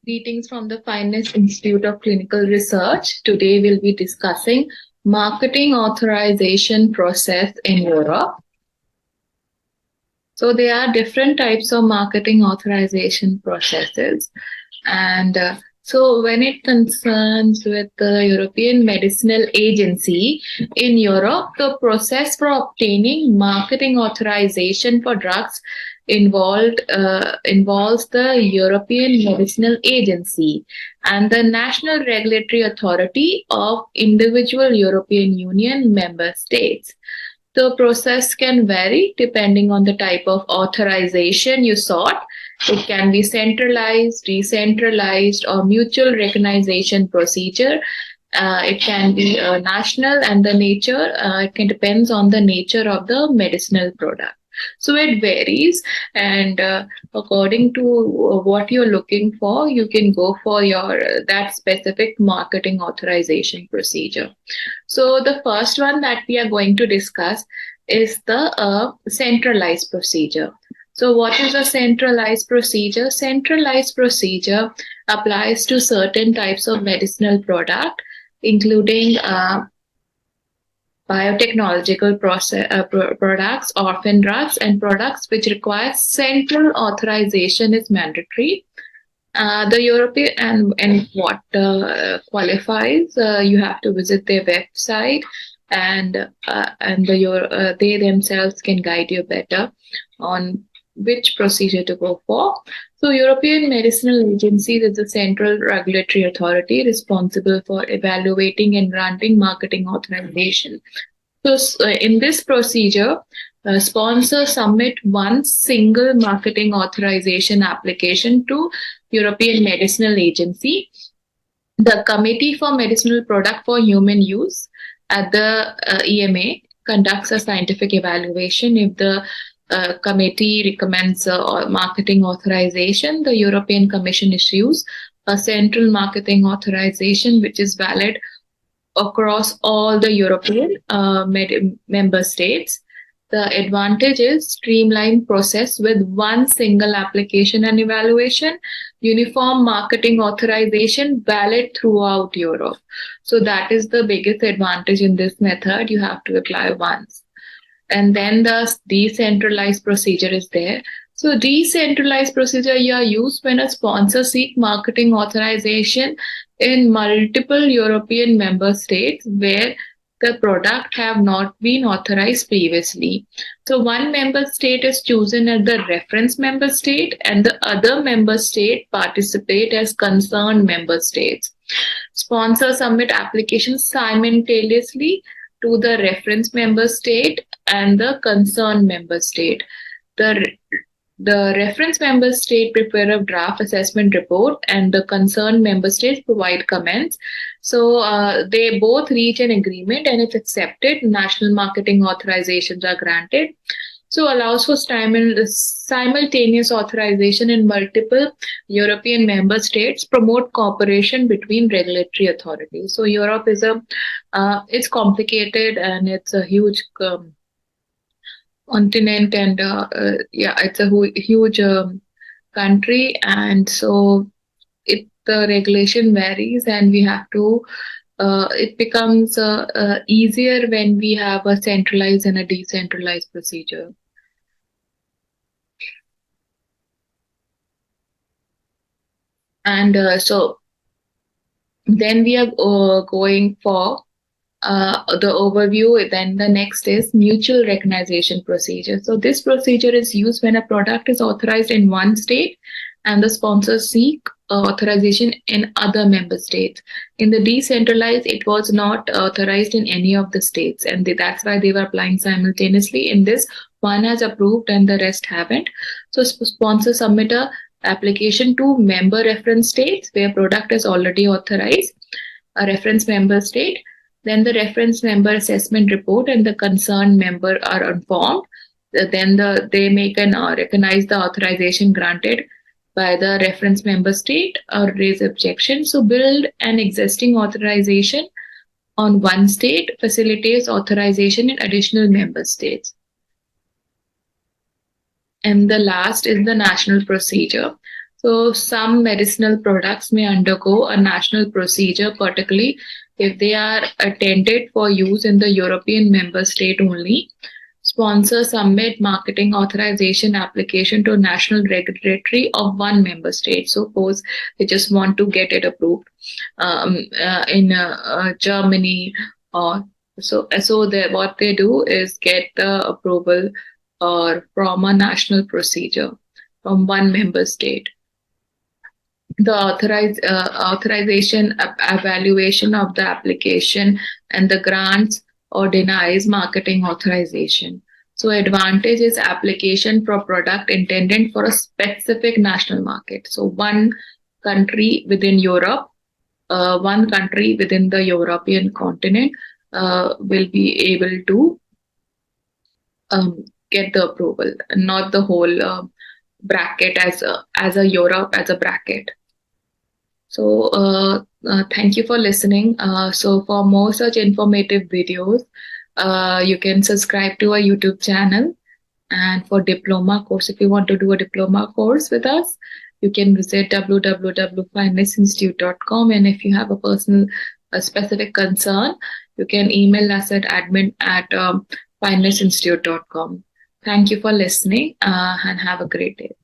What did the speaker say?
Greetings from the Fineness Institute of Clinical Research. Today we'll be discussing marketing authorization process in Europe. So there are different types of marketing authorization processes, and so when it concerns with the European Medicinal Agency in Europe, the process for obtaining marketing authorization for drugs involves the European Medicinal Agency and the national regulatory authority of individual European Union member states. The process can vary depending on the type of authorization you sought. It can be centralized, decentralized, or mutual recognition procedure. It can be national, and the nature, it can depends on the nature of the medicinal product. So it varies, and according to what you're looking for, you can go for your that specific marketing authorization procedure. So the first one that we are going to discuss is the centralized procedure. So what is a centralized procedure? Centralized procedure applies to certain types of medicinal product, including biotechnological products, orphan drugs, and products which require central authorization is mandatory. The European and what qualifies, you have to visit their website, and they themselves can guide you better on which procedure to go for. So European Medicinal Agency is the central regulatory authority responsible for evaluating and granting marketing authorization. So in this procedure, sponsors submit one single marketing authorization application to European Medicinal Agency. The Committee for Medicinal Product for Human Use at the EMA conducts a scientific evaluation. If the committee recommends marketing authorization, the European Commission issues a central marketing authorization which is valid across all the European member states. The advantage is streamlined process with one single application and evaluation, uniform marketing authorization valid throughout Europe. So that is the biggest advantage in this method. You have to apply once. And then the decentralized procedure is there. So decentralized procedure are used when a sponsor seeks marketing authorization in multiple European member states where the product have not been authorized previously. So one member state is chosen as the reference member state, and the other member state participate as concerned member states. Sponsors submit applications simultaneously to the reference member state and the concerned member state. The reference member state prepare a draft assessment report, and the concerned member states provide comments. So they both reach an agreement, and if accepted, national marketing authorizations are granted. So allows for simultaneous authorization in multiple European member states, promote cooperation between regulatory authorities. So Europe is it's complicated, and it's a huge continent, and it's a huge country, and so the regulation varies, and we have to it becomes easier when we have a centralized and a decentralized procedure. And so then we are going for the overview. Then the next is mutual recognition procedure. So this procedure is used when a product is authorized in one state and the sponsors seek authorization in other member states. In the decentralized, it was not authorized in any of the states, and that's why they were applying simultaneously. In this, one has approved and the rest haven't. So sponsors submit a application to member reference states where product is already authorized, a reference member state. Then the reference member assessment report and the concerned member are informed. Then they make an recognize the authorization granted by the reference member state or raise objection. So build an existing authorization on one state, facilitates authorization in additional member states. And the last is the national procedure. So some medicinal products may undergo a national procedure, particularly if they are intended for use in the European member state only. Sponsors submit marketing authorization application to national regulatory of one member state. Suppose they just want to get it approved in Germany, or what they do is get the approval or from a national procedure from one member state. The authorization evaluation of the application and the grants or denies marketing authorization. So advantage is application for product intended for a specific national market. So one country within Europe, one country within the European continent will be able to get the approval, not the whole bracket as a Europe as a bracket. So thank you for listening. So for more such informative videos, you can subscribe to our YouTube channel. And for diploma course, if you want to do a diploma course with us, you can visit www.finennessinstitute.com. And if you have a specific concern, you can email us at admin@finennessinstitute.com. Thank you for listening and have a great day.